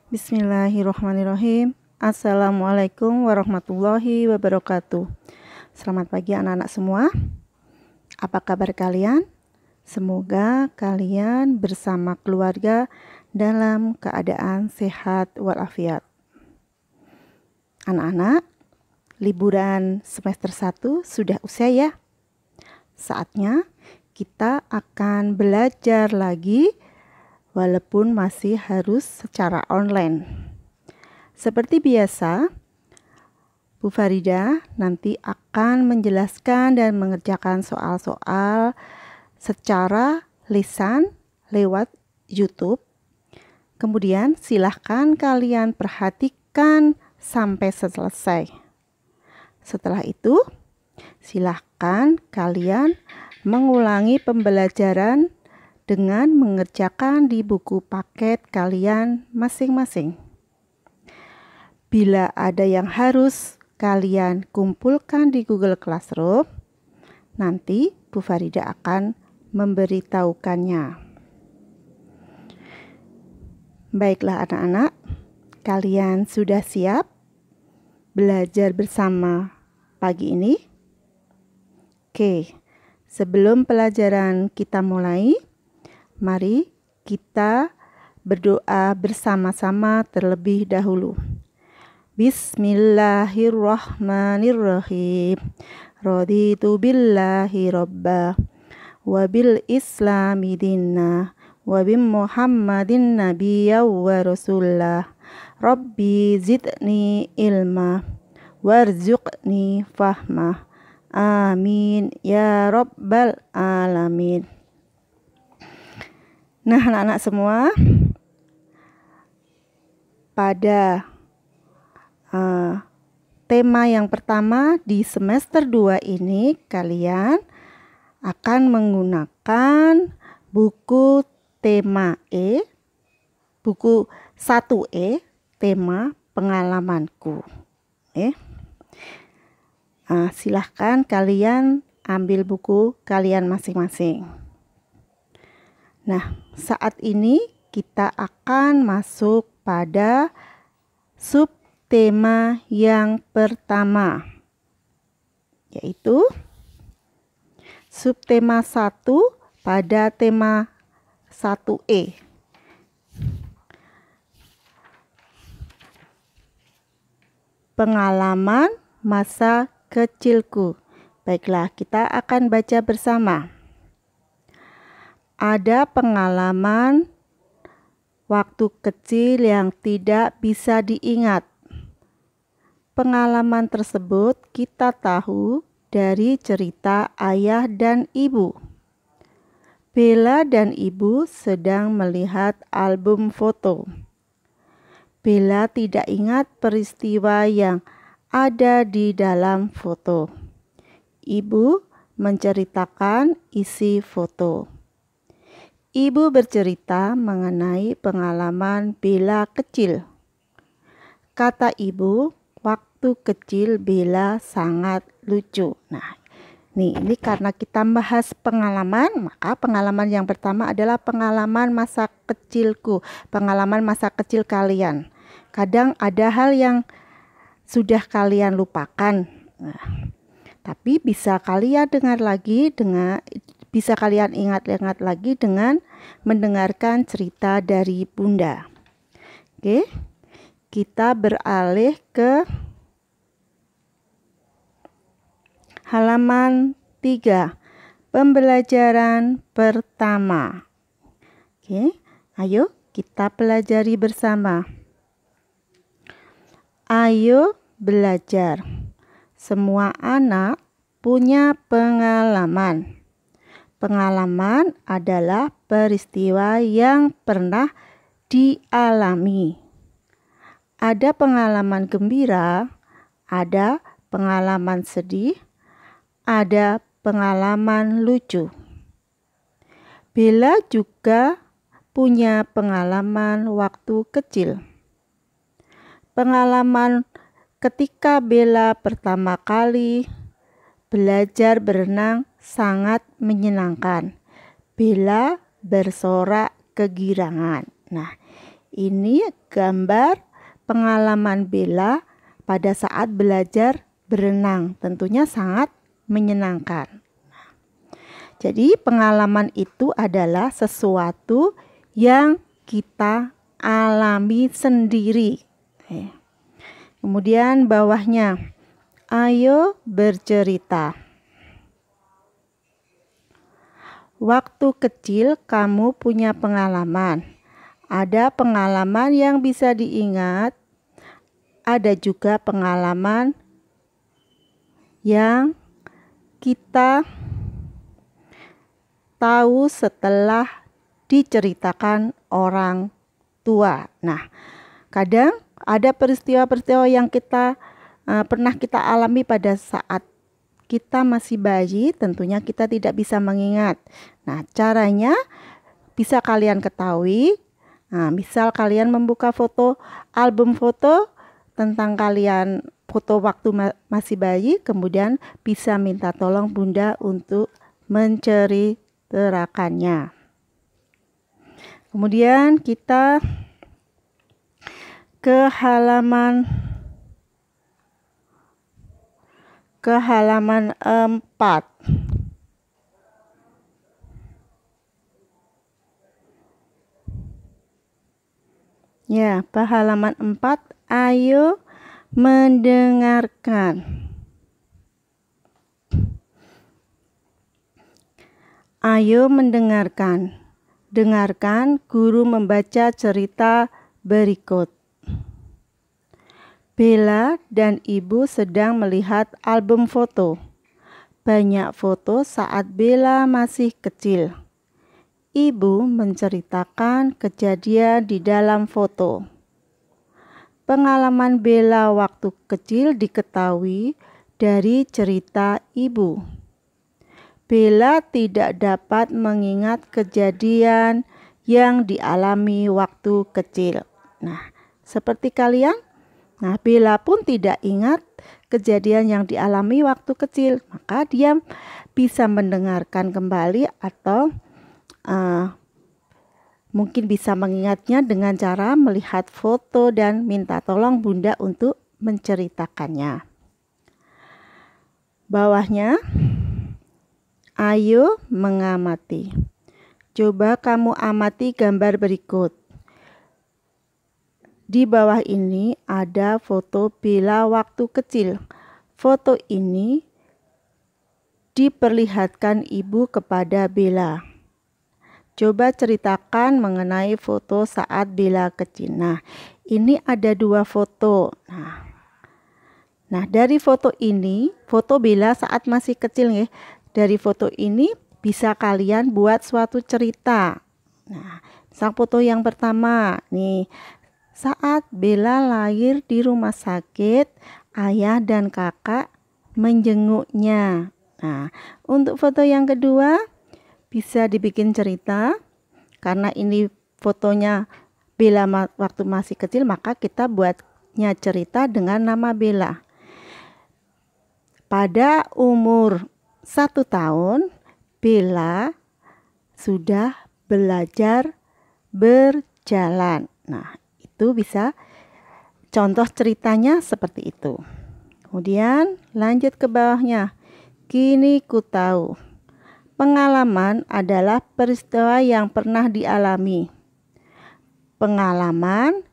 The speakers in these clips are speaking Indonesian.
Bismillahirrahmanirrahim. Assalamualaikum warahmatullahi wabarakatuh. Selamat pagi anak-anak semua. Apa kabar kalian? Semoga kalian bersama keluarga dalam keadaan sehat walafiat. Anak-anak, liburan semester 1 sudah usai ya. Saatnya kita akan belajar lagi walaupun masih harus secara online. Seperti biasa, Bu Farida nanti akan menjelaskan dan mengerjakan soal-soal secara lisan lewat YouTube. Kemudian silahkan kalian perhatikan sampai selesai. Setelah itu, silahkan kalian mengulangi pembelajaran dengan mengerjakan di buku paket kalian masing-masing. Bila ada yang harus kalian kumpulkan di Google Classroom, nanti Bu Farida akan memberitahukannya. Baiklah anak-anak, kalian sudah siap belajar bersama pagi ini? Oke, sebelum pelajaran kita mulai, mari kita berdoa bersama-sama terlebih dahulu. Bismillahirrahmanirrahim. Raditu billahi robba wa bil islami dinna wa bi muhammadin nabiyya wa rasulullah. Rabbi zidni ilma warzuqni fahma. Amin ya rabbal alamin. Nah, anak-anak semua, pada tema yang pertama di semester 2 ini kalian akan menggunakan buku tema buku 1E, tema pengalamanku. Silahkan kalian ambil buku kalian masing-masing. Nah, saat ini kita akan masuk pada subtema yang pertama, yaitu subtema 1 pada tema 1E. Pengalaman masa kecilku. Baiklah, kita akan baca bersama. Ada pengalaman waktu kecil yang tidak bisa diingat. Pengalaman tersebut kita tahu dari cerita ayah dan ibu. Bella dan ibu sedang melihat album foto. Bella tidak ingat peristiwa yang ada di dalam foto. Ibu menceritakan isi foto. Ibu bercerita mengenai pengalaman Bella kecil. Kata ibu, waktu kecil Bella sangat lucu. Nah, ini karena kita bahas pengalaman, maka pengalaman yang pertama adalah pengalaman masa kecilku, pengalaman masa kecil kalian. Kadang ada hal yang sudah kalian lupakan, tapi bisa kalian bisa kalian ingat-ingat lagi dengan mendengarkan cerita dari Bunda. Oke, kita beralih ke halaman 3, pembelajaran pertama. Oke, ayo kita pelajari bersama. Ayo belajar. Semua anak punya pengalaman. Pengalaman adalah peristiwa yang pernah dialami. Ada pengalaman gembira, ada pengalaman sedih, ada pengalaman lucu. Bella juga punya pengalaman waktu kecil. Pengalaman ketika Bella pertama kali belajar berenang sangat menyenangkan. Bella bersorak kegirangan. Nah, Ini gambar pengalaman Bella pada saat belajar berenang. Tentunya sangat menyenangkan. Jadi pengalaman itu adalah sesuatu yang kita alami sendiri. Kemudian bawahnya, ayo bercerita. Waktu kecil kamu punya pengalaman. Ada pengalaman yang bisa diingat, ada juga pengalaman yang kita tahu setelah diceritakan orang tua. Nah, kadang ada peristiwa-peristiwa yang pernah kita alami pada saat kita masih bayi, tentunya kita tidak bisa mengingat. Nah, caranya bisa kalian ketahui. Nah, misal kalian membuka album foto tentang kalian foto waktu masih bayi, kemudian bisa minta tolong Bunda untuk menceritakannya. Kemudian kita ke halaman 4. Ya, halaman 4, ayo mendengarkan. Ayo mendengarkan. Dengarkan guru membaca cerita berikut. Bella dan ibu sedang melihat album foto. Banyak foto saat Bella masih kecil. Ibu menceritakan kejadian di dalam foto. Pengalaman Bella waktu kecil diketahui dari cerita ibu. Bella tidak dapat mengingat kejadian yang dialami waktu kecil. Nah, seperti kalian, Bella pun tidak ingat kejadian yang dialami waktu kecil. Maka dia bisa mendengarkan kembali atau mungkin bisa mengingatnya dengan cara melihat foto dan minta tolong Bunda untuk menceritakannya. Bawahnya, ayo mengamati. Coba kamu amati gambar berikut. Di bawah ini ada foto Bella waktu kecil. Foto ini diperlihatkan ibu kepada Bella. Coba ceritakan mengenai foto saat Bella kecil. Nah, ini ada 2 foto. Nah, dari foto ini, foto Bella saat masih kecil ya. Dari foto ini bisa kalian buat suatu cerita. Nah, sang foto yang pertama nih, saat Bella lahir di rumah sakit, ayah dan kakak menjenguknya. Nah, untuk foto yang kedua bisa dibikin cerita. Karena ini fotonya Bella waktu masih kecil, maka kita buatnya cerita dengan nama Bella. Pada umur 1 tahun, Bella sudah belajar berjalan. Nah, itu bisa contoh ceritanya seperti itu. Kemudian lanjut ke bawahnya. Kini ku tahu. Pengalaman adalah peristiwa yang pernah dialami. Pengalaman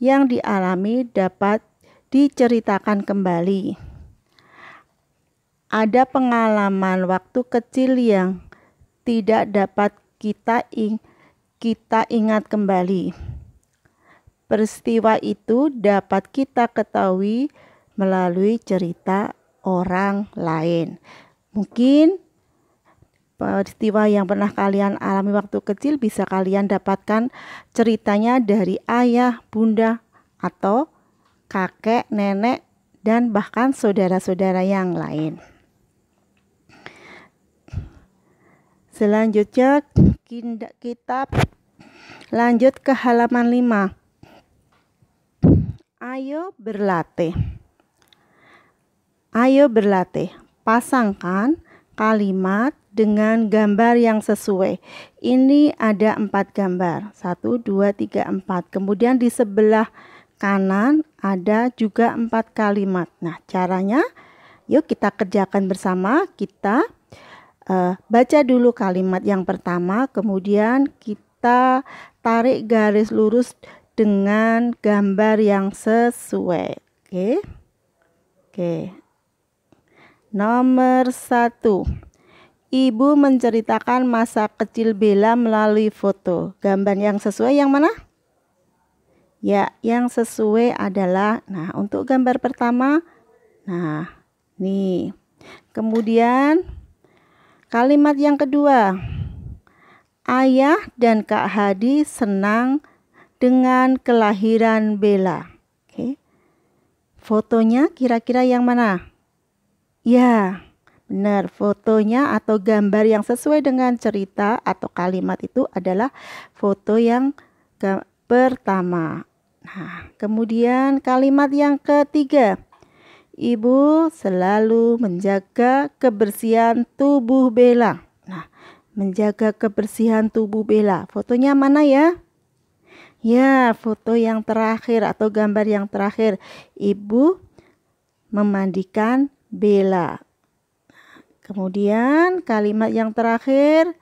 yang dialami dapat diceritakan kembali. Ada pengalaman waktu kecil yang tidak dapat kita ingat kembali. Peristiwa itu dapat kita ketahui melalui cerita orang lain. Mungkin peristiwa yang pernah kalian alami waktu kecil bisa kalian dapatkan ceritanya dari ayah, bunda, atau kakek, nenek, dan bahkan saudara-saudara yang lain. Selanjutnya kita lanjut ke halaman 5. Ayo berlatih. Ayo berlatih. Pasangkan kalimat dengan gambar yang sesuai. Ini ada 4 gambar. 1, 2, 3, 4. Kemudian di sebelah kanan ada juga 4 kalimat. Nah, caranya yuk kita kerjakan bersama. Kita baca dulu kalimat yang pertama, kemudian kita tarik garis lurus dengan gambar yang sesuai. Oke. Nomor 1. Ibu menceritakan masa kecil Bella melalui foto. Gambar yang sesuai yang mana? Ya, yang sesuai adalah, nah, untuk gambar pertama, nah, nih. Kemudian kalimat yang kedua, Ayah dan Kak Hadi senang dengan kelahiran Bella. Oke. Fotonya kira-kira yang mana? Ya, benar. Fotonya atau gambar yang sesuai dengan cerita atau kalimat itu adalah foto yang pertama. Nah, kemudian kalimat yang ketiga, Ibu selalu menjaga kebersihan tubuh Bella. Nah, menjaga kebersihan tubuh Bella. Fotonya mana ya? Ya, foto yang terakhir atau gambar yang terakhir. Ibu memandikan Bella. Kemudian kalimat yang terakhir,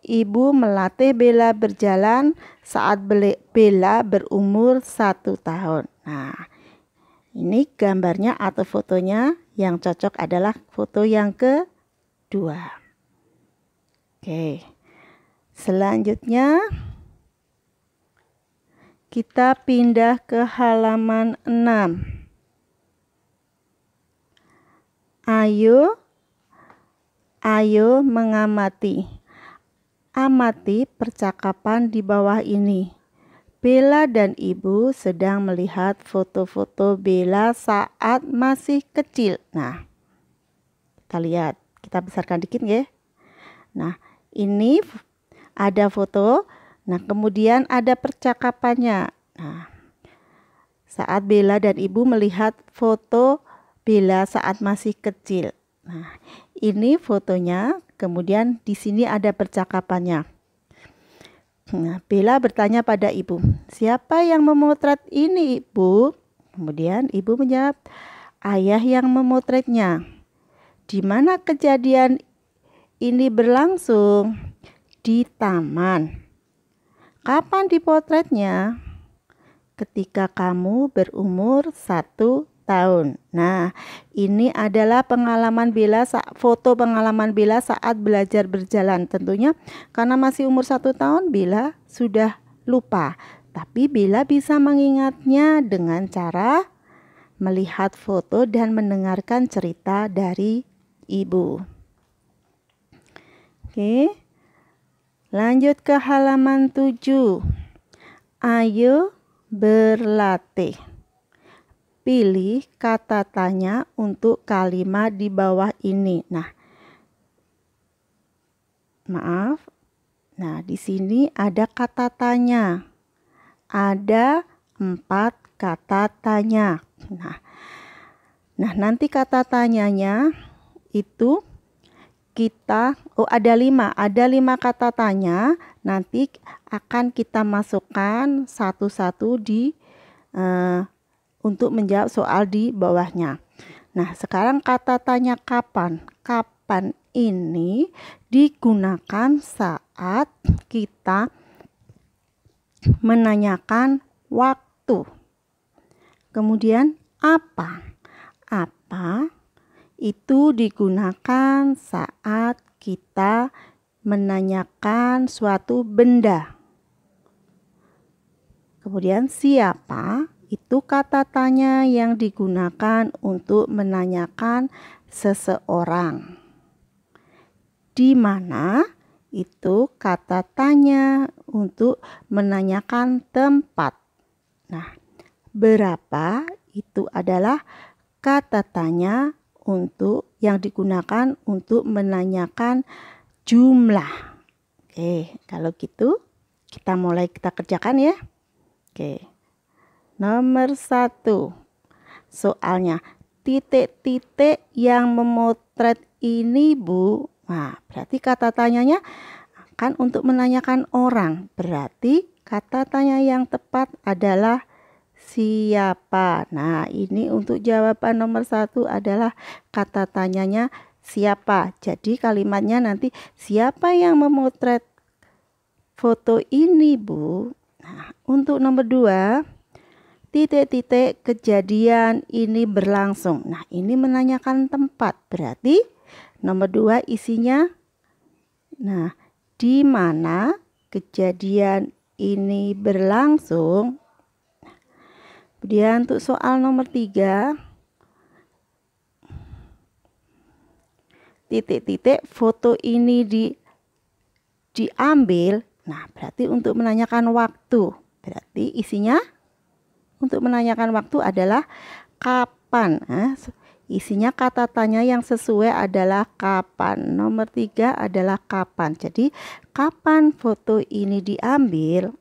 Ibu melatih Bella berjalan saat Bella berumur 1 tahun. Nah, ini gambarnya atau fotonya yang cocok adalah foto yang kedua. Oke. Selanjutnya kita pindah ke halaman 6. Ayo mengamati. Amati percakapan di bawah ini. Bella dan Ibu sedang melihat foto-foto Bella saat masih kecil. Nah, kita lihat. Kita besarkan dikit ya. Nah, ini ada foto. Nah, kemudian ada percakapannya. Nah, saat Bella dan Ibu melihat foto Bella saat masih kecil. Nah, ini fotonya. Kemudian di sini ada percakapannya. Nah, Bella bertanya pada ibu, siapa yang memotret ini, Ibu? Kemudian ibu menjawab, ayah yang memotretnya. Di mana kejadian ini berlangsung? Di taman. Kapan dipotretnya? Ketika kamu berumur 1 tahun. Nah, ini adalah pengalaman Bella, foto pengalaman Bella saat belajar berjalan. Tentunya karena masih umur 1 tahun, Bella sudah lupa. Tapi Bella bisa mengingatnya dengan cara melihat foto dan mendengarkan cerita dari ibu. Oke. Lanjut ke halaman 7. Ayo berlatih. Pilih kata tanya untuk kalimat di bawah ini. Nah, maaf. Nah, di sini ada kata tanya. Ada 4 kata tanya. Nah, nanti kata tanyanya itu ada 5. Ada 5 kata tanya. Nanti akan kita masukkan satu-satu untuk menjawab soal di bawahnya. Nah, sekarang kata tanya kapan. Kapan ini digunakan saat kita menanyakan waktu. Kemudian apa? Apa itu digunakan saat kita menanyakan suatu benda. Kemudian siapa? Itu kata tanya yang digunakan untuk menanyakan seseorang. Di mana? Itu kata tanya untuk menanyakan tempat. Nah, berapa? Itu adalah kata tanya untuk yang digunakan untuk menanyakan jumlah. Oke, kalau gitu kita kerjakan ya. Oke. Nomor 1, soalnya titik-titik yang memotret ini, Bu. Nah, berarti kata tanyanya kan untuk menanyakan orang. Berarti kata tanya yang tepat adalah siapa. Nah, ini untuk jawaban nomor 1 adalah kata tanyanya siapa. Jadi kalimatnya nanti siapa yang memotret foto ini, Bu? Nah, untuk nomor 2, titik-titik kejadian ini berlangsung. Nah, ini menanyakan tempat. Berarti nomor 2 isinya, nah, di mana kejadian ini berlangsung. Kemudian untuk soal nomor 3, titik-titik foto ini diambil. Nah, berarti untuk menanyakan waktu. Berarti isinya untuk menanyakan waktu adalah kapan. Nah, isinya kata tanya yang sesuai adalah kapan. Nomor 3 adalah kapan. Jadi, kapan foto ini diambil?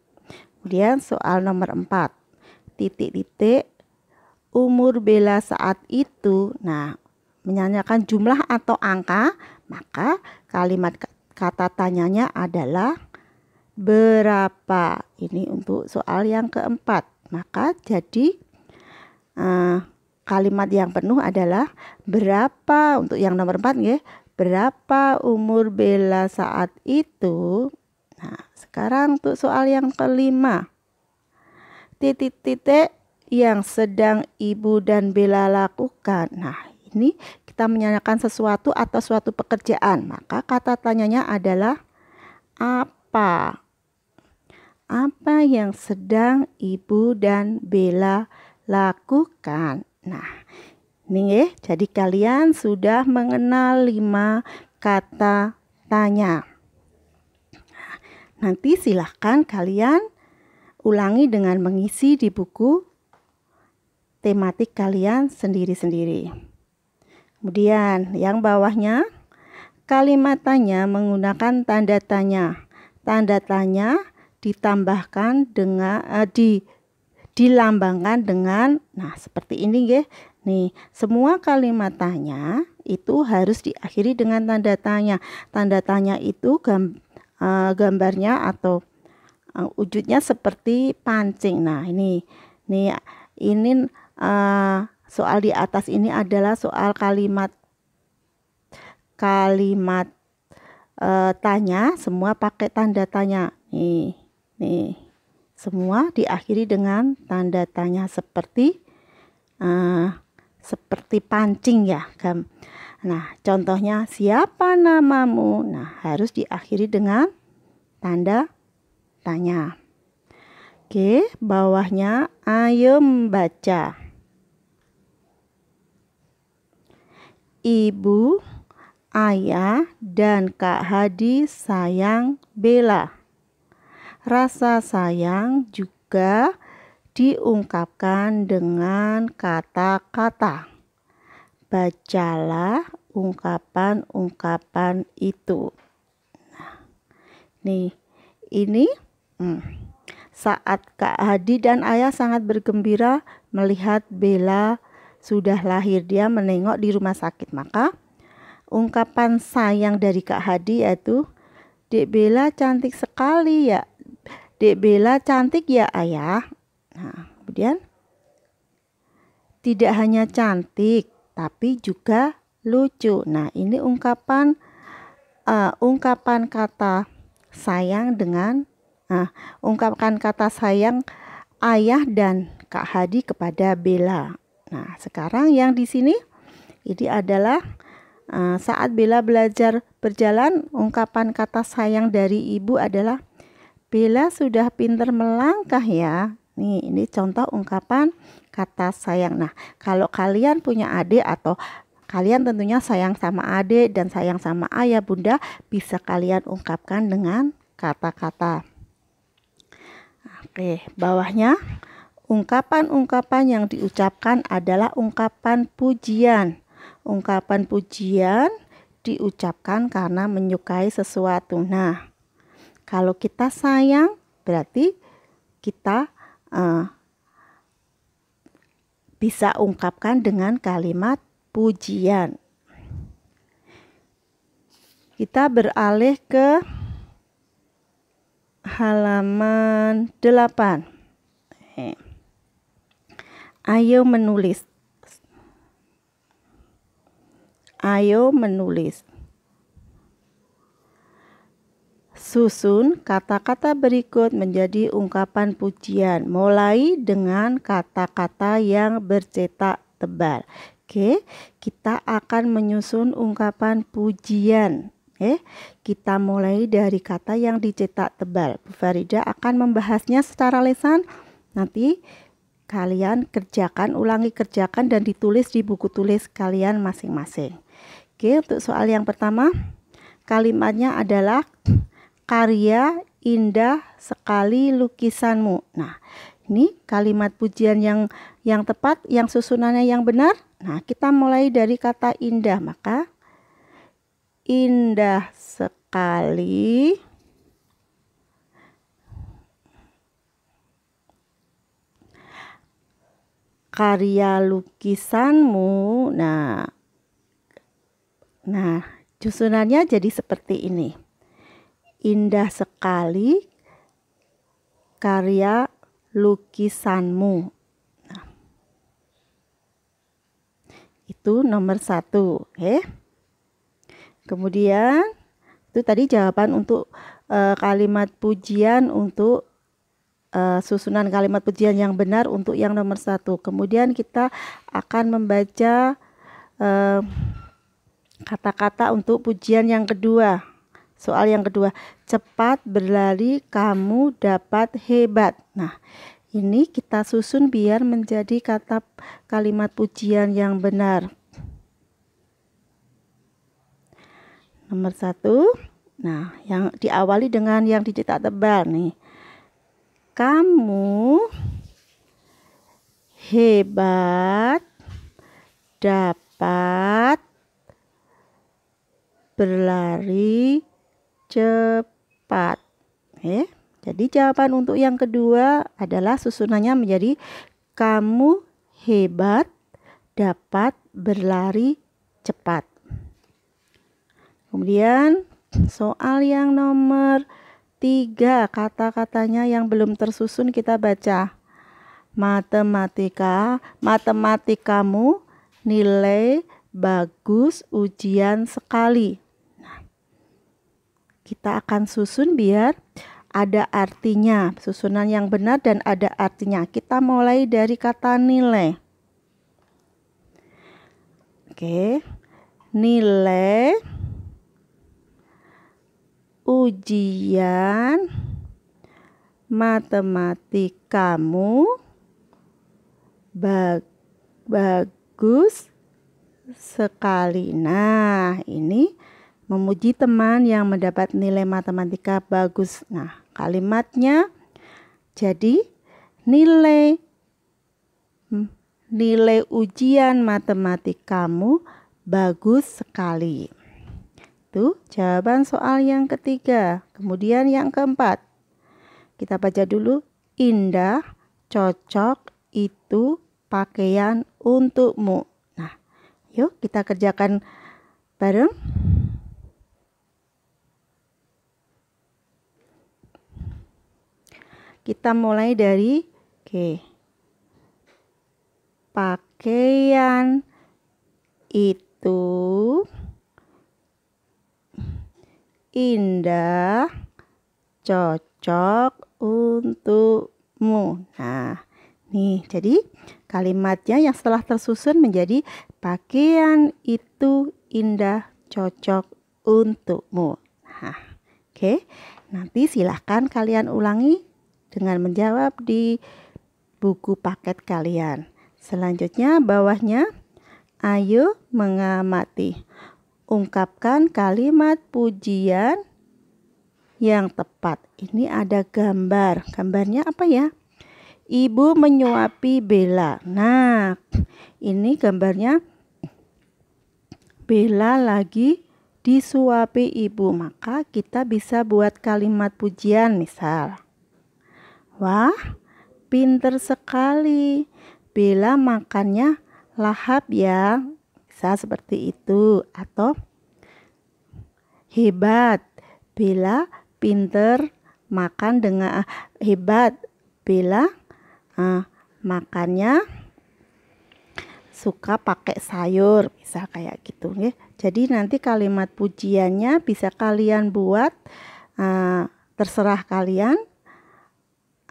Kemudian soal nomor 4. Titik-titik umur Bella saat itu. Nah, menanyakan jumlah atau angka, maka kalimat kata tanyanya adalah berapa. Ini untuk soal yang keempat. Maka jadi kalimat yang penuh adalah berapa. Untuk yang nomor 4 ya, berapa umur Bella saat itu. Nah, sekarang untuk soal yang kelima. Titik-titik yang sedang ibu dan Bella lakukan. Nah, ini kita menanyakan sesuatu atau suatu pekerjaan. Maka kata tanyanya adalah apa? Apa yang sedang ibu dan Bella lakukan? Nah, ini ya. Jadi kalian sudah mengenal 5 kata tanya. Nanti silahkan kalian ulangi dengan mengisi di buku tematik kalian sendiri-sendiri. Kemudian yang bawahnya, kalimat tanya menggunakan tanda tanya. Tanda tanya ditambahkan dengan dilambangkan dengan, nah seperti ini ya. Nih, semua kalimat tanya itu harus diakhiri dengan tanda tanya. Tanda tanya itu gambarnya atau wujudnya seperti pancing. Nah, ini soal di atas ini adalah soal kalimat tanya, semua pakai tanda tanya. Nih, semua diakhiri dengan tanda tanya seperti pancing ya. Nah, contohnya siapa namamu? Nah, harus diakhiri dengan tanda tanya. Oke, bawahnya ayo membaca. Ibu, ayah, dan Kak Hadi sayang Bella. Rasa sayang juga diungkapkan dengan kata-kata. Bacalah ungkapan-ungkapan itu. Nah, ini saat Kak Hadi dan ayah sangat bergembira melihat Bella sudah lahir. Dia menengok di rumah sakit. Maka ungkapan sayang dari Kak Hadi yaitu, Dek Bella cantik sekali ya. Dek Bella cantik ya ayah. Nah, kemudian tidak hanya cantik tapi juga lucu. Nah, ini ungkapan kata sayang dengan ungkapkan kata sayang ayah dan Kak Hadi kepada Bella. Nah, sekarang yang di sini ini adalah saat Bella belajar berjalan, ungkapan kata sayang dari ibu adalah, Bella sudah pintar melangkah ya. Nih, ini contoh ungkapan kata sayang. Nah, kalau kalian punya adik atau kalian tentunya sayang sama adik dan sayang sama ayah bunda, bisa kalian ungkapkan dengan kata-kata. Oke, bawahnya ungkapan-ungkapan yang diucapkan adalah ungkapan pujian. Ungkapan pujian diucapkan karena menyukai sesuatu. Nah, kalau kita sayang berarti kita bisa ungkapkan dengan kalimat pujian. Kita beralih ke halaman 8. Ayo menulis. Ayo menulis. Susun kata-kata berikut menjadi ungkapan pujian, mulai dengan kata-kata yang bercetak tebal. Oke, kita akan menyusun ungkapan pujian. Kita mulai dari kata yang dicetak tebal. Bu Farida akan membahasnya secara lisan. Nanti kalian kerjakan, ulangi kerjakan dan ditulis di buku tulis kalian masing-masing. Oke, untuk soal yang pertama, kalimatnya adalah karya indah sekali lukisanmu. Nah, ini kalimat pujian yang tepat, yang susunannya yang benar. Nah, kita mulai dari kata indah, maka indah sekali karya lukisanmu. Nah, susunannya jadi seperti ini. Indah sekali karya lukisanmu. Nah, itu nomor 1. Kemudian itu tadi jawaban untuk kalimat pujian, untuk susunan kalimat pujian yang benar untuk yang nomor 1. Kemudian kita akan membaca kata-kata untuk pujian yang kedua. Soal yang kedua, cepat berlari kamu dapat hebat. Nah, ini kita susun biar menjadi kata kalimat pujian yang benar. Nomor 1. Nah, yang diawali dengan yang dicetak tebal nih. Kamu hebat dapat berlari cepat. Jadi jawaban untuk yang kedua adalah susunannya menjadi kamu hebat dapat berlari cepat. Kemudian soal yang nomor 3, kata-katanya yang belum tersusun kita baca. Matematikamu nilai bagus ujian sekali. Kita akan susun biar ada artinya, susunan yang benar dan ada artinya. Kita mulai dari kata nilai. Nilai ujian matematikamu bagus sekali. Nah, ini memuji teman yang mendapat nilai matematika bagus. Nah, kalimatnya jadi nilai ujian matematikamu bagus sekali. Itu jawaban soal yang ketiga. Kemudian yang keempat, kita baca dulu. Indah, cocok itu pakaian untukmu. Nah, yuk kita kerjakan bareng. Kita mulai dari pakaian itu indah, cocok untukmu. Nah, nih jadi kalimatnya yang setelah tersusun menjadi pakaian itu indah, cocok untukmu. Nah, nanti silahkan kalian ulangi dengan menjawab di buku paket kalian. Selanjutnya bawahnya, ayo mengamati. Ungkapkan kalimat pujian yang tepat. Ini ada gambar. Gambarnya apa ya? Ibu menyuapi Bella. Nah, ini gambarnya Bella lagi disuapi ibu. Maka kita bisa buat kalimat pujian misal. Wah, pinter sekali. Bella makannya lahap ya. Bisa seperti itu. Atau hebat, Bella pinter makan dengan hebat. Bella makannya suka pakai sayur, bisa kayak gitu ya. Jadi nanti kalimat pujiannya bisa kalian buat terserah kalian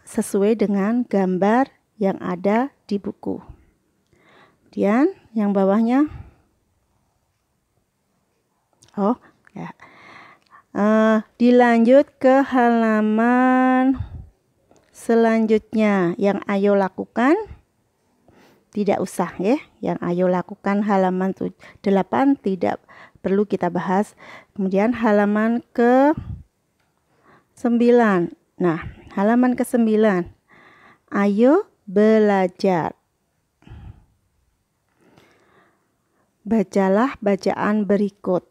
sesuai dengan gambar yang ada di buku. Kemudian yang bawahnya, ya. Dilanjut ke halaman selanjutnya. Yang ayo lakukan, tidak usah ya. Yang ayo lakukan halaman 8 tidak perlu kita bahas. Kemudian halaman ke 9. Nah, halaman ke 9. Ayo belajar. Bacalah bacaan berikut.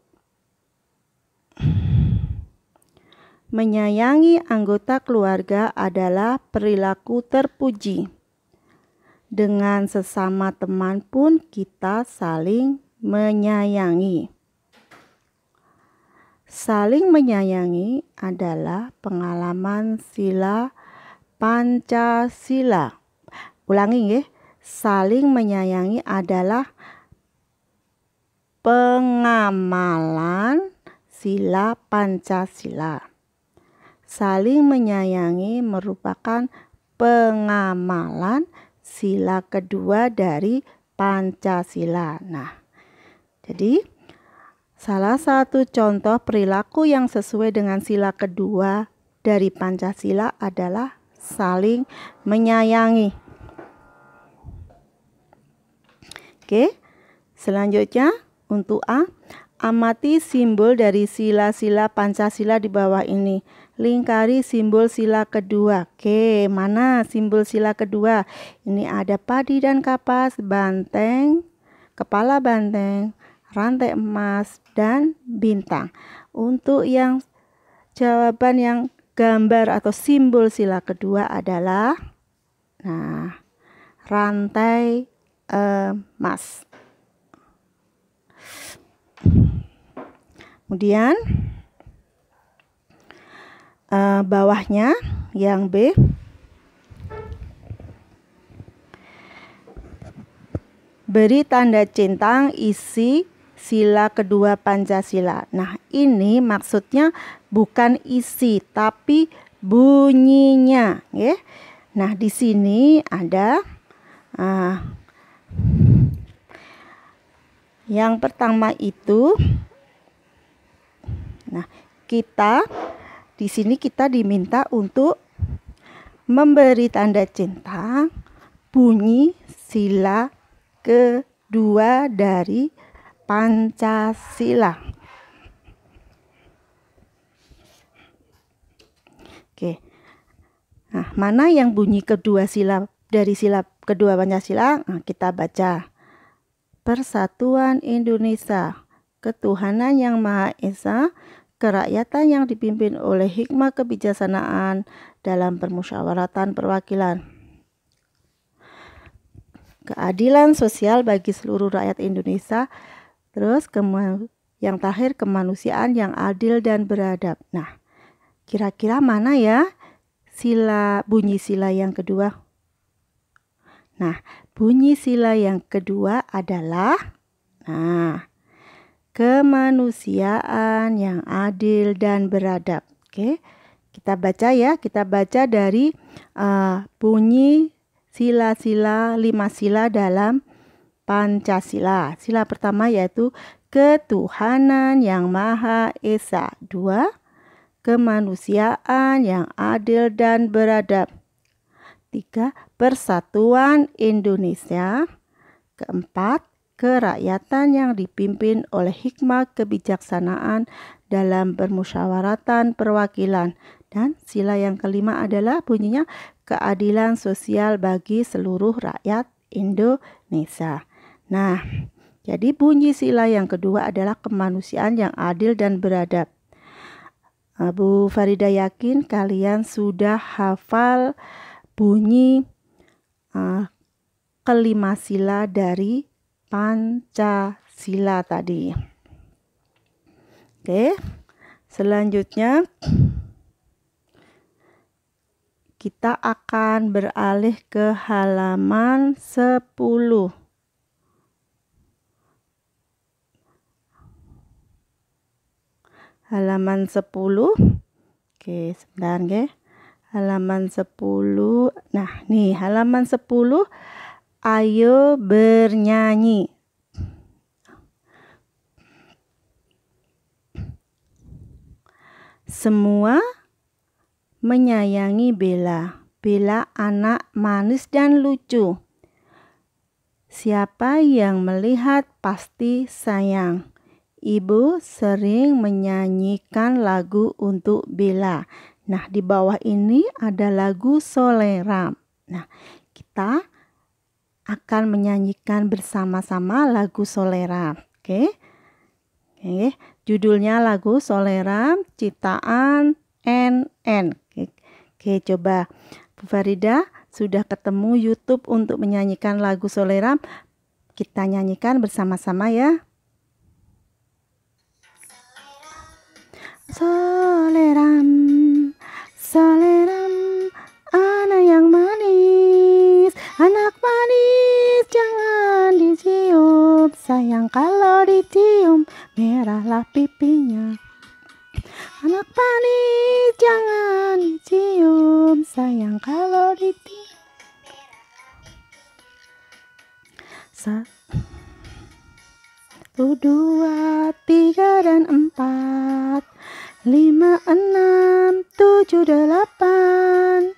Menyayangi anggota keluarga adalah perilaku terpuji. Dengan sesama teman pun kita saling menyayangi. Saling menyayangi adalah pengalaman sila Pancasila. Ulangi ya. Saling menyayangi adalah pengamalan sila Pancasila. Saling menyayangi merupakan pengamalan sila kedua dari Pancasila. Nah, jadi salah satu contoh perilaku yang sesuai dengan sila kedua dari Pancasila adalah saling menyayangi. Oke, selanjutnya untuk A, amati simbol dari sila-sila Pancasila di bawah ini. Lingkari simbol sila kedua. Oke, mana simbol sila kedua? Ini ada padi dan kapas, banteng, kepala banteng, rantai emas, dan bintang. Untuk yang jawaban yang gambar atau simbol sila kedua adalah rantai emas. Kemudian bawahnya yang B, beri tanda centang isi sila kedua Pancasila. Nah, ini maksudnya bukan isi tapi bunyinya, ya. Nah, di sini ada yang pertama itu. Nah, di sini kita diminta untuk memberi tanda centang bunyi sila kedua dari Pancasila. Oke. Nah, mana yang bunyi kedua sila dari sila kedua Pancasila? Nah, kita baca. Persatuan Indonesia, ketuhanan yang Maha Esa, kerakyatan yang dipimpin oleh hikmah kebijaksanaan dalam permusyawaratan perwakilan. Keadilan sosial bagi seluruh rakyat Indonesia. Terus yang terakhir kemanusiaan yang adil dan beradab. Nah, kira-kira mana ya bunyi sila yang kedua? Nah, bunyi sila yang kedua adalah kemanusiaan yang adil dan beradab. Oke, kita baca ya. Kita baca dari bunyi sila-sila 5 sila dalam Pancasila. Sila pertama yaitu ketuhanan yang Maha Esa. 2, kemanusiaan yang adil dan beradab. 3, persatuan Indonesia. 4, kerakyatan yang dipimpin oleh hikmah kebijaksanaan dalam permusyawaratan perwakilan. Dan sila yang kelima adalah bunyinya keadilan sosial bagi seluruh rakyat Indonesia. Nah, jadi bunyi sila yang kedua adalah kemanusiaan yang adil dan beradab. Bu Farida yakin kalian sudah hafal bunyi kelima sila dari Pancasila tadi. Oke, selanjutnya kita akan beralih ke halaman 10. Halaman 10. Oke, sebentar nggih. Halaman 10. Nah, nih halaman 10. Ayo bernyanyi. Semua menyayangi Bella. Bella anak manis dan lucu. Siapa yang melihat pasti sayang. Ibu sering menyanyikan lagu untuk Bella. Nah, di bawah ini ada lagu Soleram. Nah, kita akan menyanyikan bersama-sama lagu Soleram. Oke. Oke, judulnya lagu Soleram ciptaan NN. Oke, coba Bu Farida sudah ketemu YouTube untuk menyanyikan lagu Soleram. Kita nyanyikan bersama-sama ya. Soleram, soleram, anak yang manis, anak manis jangan dicium, sayang kalau dicium merahlah pipinya. Anak manis jangan dicium, sayang kalau dicium. 1, 2, 3 dan 4, 5, 6, 7, 8.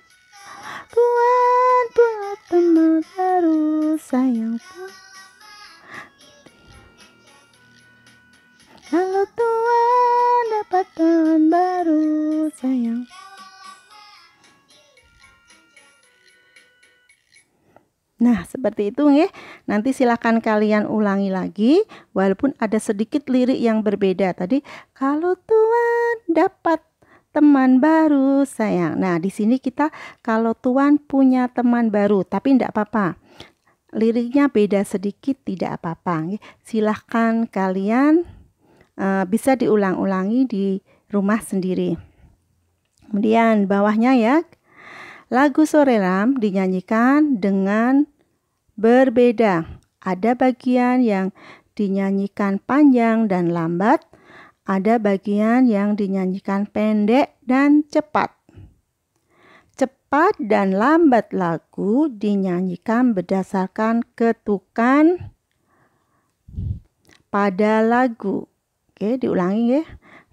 Tuan buat teman baru sayang. Kalau Tuan dapat teman baru sayang. Nah, seperti itu ya. Nanti silakan kalian ulangi lagi walaupun ada sedikit lirik yang berbeda. Tadi kalau Tuan dapat teman baru sayang. Nah, di sini kita kalau Tuan punya teman baru, tapi tidak apa-apa. Liriknya beda sedikit, tidak apa-apa. Silahkan kalian bisa diulang-ulangi di rumah sendiri. Kemudian bawahnya ya. Lagu Soleram dinyanyikan dengan berbeda. Ada bagian yang dinyanyikan panjang dan lambat. Ada bagian yang dinyanyikan pendek dan cepat. Cepat dan lambat lagu dinyanyikan berdasarkan ketukan pada lagu. Oke, diulangi ya.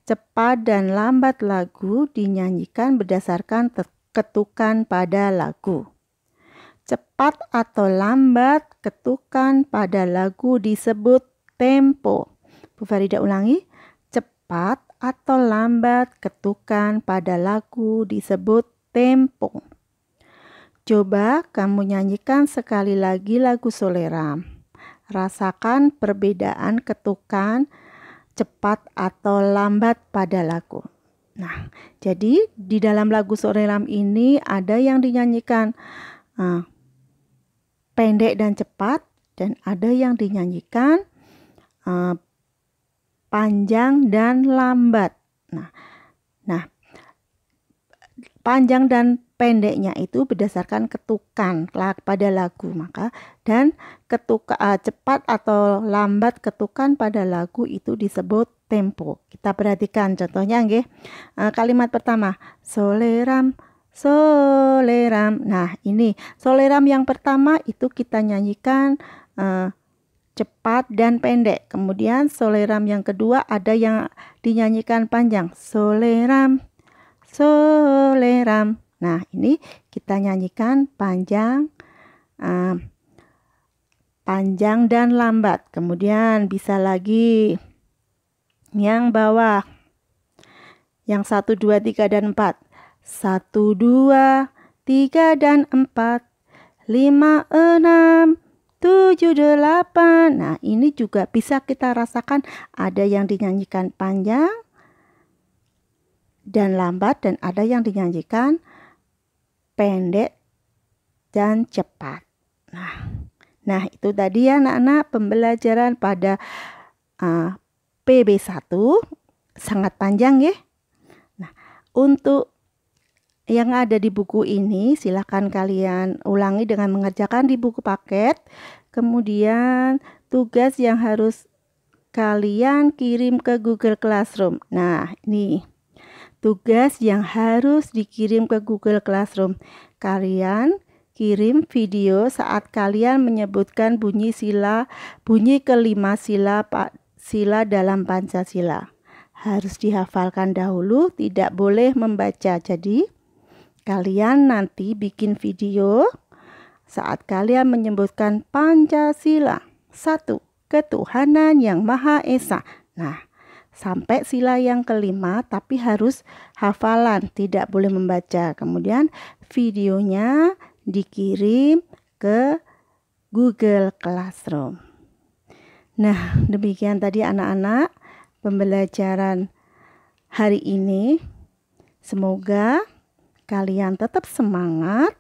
Cepat dan lambat lagu dinyanyikan berdasarkan ketukan pada lagu. Cepat atau lambat ketukan pada lagu disebut tempo. Bu Farida ulangi. Cepat atau lambat ketukan pada lagu disebut tempo. Coba kamu nyanyikan sekali lagi lagu Soleram. Rasakan perbedaan ketukan cepat atau lambat pada lagu. Nah, jadi di dalam lagu Soleram ini ada yang dinyanyikan pendek dan cepat, dan ada yang dinyanyikan panjang dan lambat. Nah, panjang dan pendeknya itu berdasarkan ketukan pada lagu, maka dan cepat atau lambat ketukan pada lagu itu disebut tempo. Kita perhatikan contohnya nggih. Kalimat pertama, Soleram, Soleram. Nah, ini Soleram yang pertama itu kita nyanyikan cepat dan pendek. Kemudian Soleram yang kedua ada yang dinyanyikan panjang. Soleram, Soleram. Nah, ini kita nyanyikan panjang, panjang dan lambat. Kemudian bisa lagi yang bawah. Yang 1, 2, 3 dan 4. 1, 2, 3 dan 4. 5, 6, 7, 8. Nah, ini juga bisa kita rasakan ada yang dinyanyikan panjang dan lambat, dan ada yang dinyanyikan pendek dan cepat. Nah, Nah, itu tadi ya anak-anak pembelajaran pada PB1 sangat panjang ya. Nah, untuk yang ada di buku ini silahkan kalian ulangi dengan mengerjakan di buku paket. Kemudian tugas yang harus kalian kirim ke Google Classroom. Nah, ini tugas yang harus dikirim ke Google Classroom. Kalian kirim video saat kalian menyebutkan bunyi kelima sila dalam Pancasila. Harus dihafalkan dahulu, tidak boleh membaca. Jadi, kalian nanti bikin video saat kalian menyebutkan Pancasila. 1. Ketuhanan yang Maha Esa. Nah, sampai sila yang kelima tapi harus hafalan, tidak boleh membaca. Kemudian videonya dikirim ke Google Classroom. Nah, demikian tadi anak-anak pembelajaran hari ini. Semoga kalian tetap semangat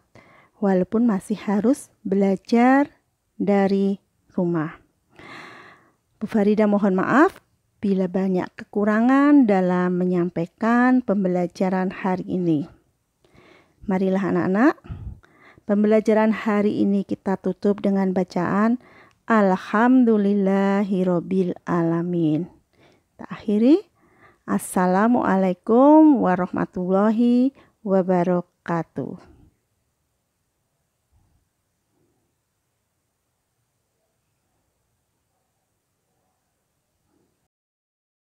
walaupun masih harus belajar dari rumah. Bu Farida mohon maaf bila banyak kekurangan dalam menyampaikan pembelajaran hari ini. Marilah anak-anak, pembelajaran hari ini kita tutup dengan bacaan Alhamdulillahirabbil alamin. Kita akhiri. Assalamualaikum warahmatullahi wabarakatuh.